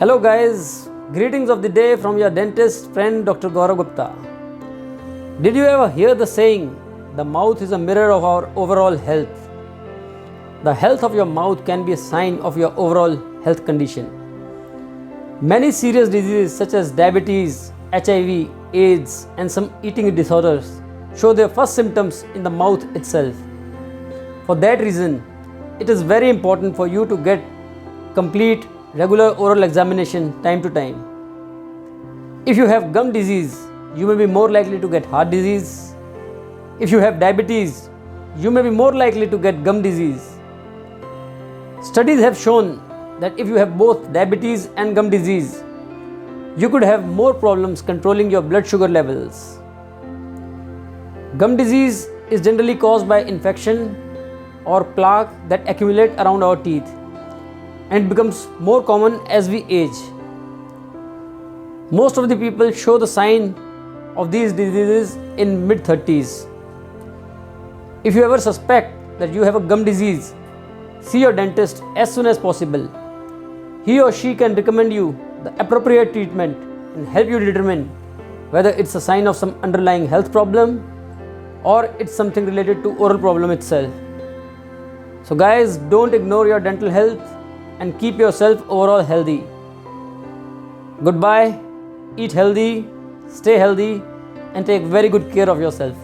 Hello guys, greetings of the day from your dentist friend Dr. Gaurav Gupta. Did you ever hear the saying, the mouth is a mirror of our overall health? The health of your mouth can be a sign of your overall health condition. Many serious diseases such as diabetes, HIV, AIDS and some eating disorders show their first symptoms in the mouth itself. For that reason, it is very important for you to get complete regular oral examination time to time. If you have gum disease, you may be more likely to get heart disease. If you have diabetes, you may be more likely to get gum disease. Studies have shown that if you have both diabetes and gum disease, you could have more problems controlling your blood sugar levels. Gum disease is generally caused by infection or plaque that accumulate around our teeth, and it becomes more common as we age. Most of the people show the sign of these diseases in mid-30s. If you ever suspect that you have a gum disease, see your dentist as soon as possible. He or she can recommend you the appropriate treatment and help you determine whether it's a sign of some underlying health problem or it's something related to oral problem itself. So guys, don't ignore your dental health and keep yourself overall healthy. Goodbye, eat healthy, stay healthy and take very good care of yourself.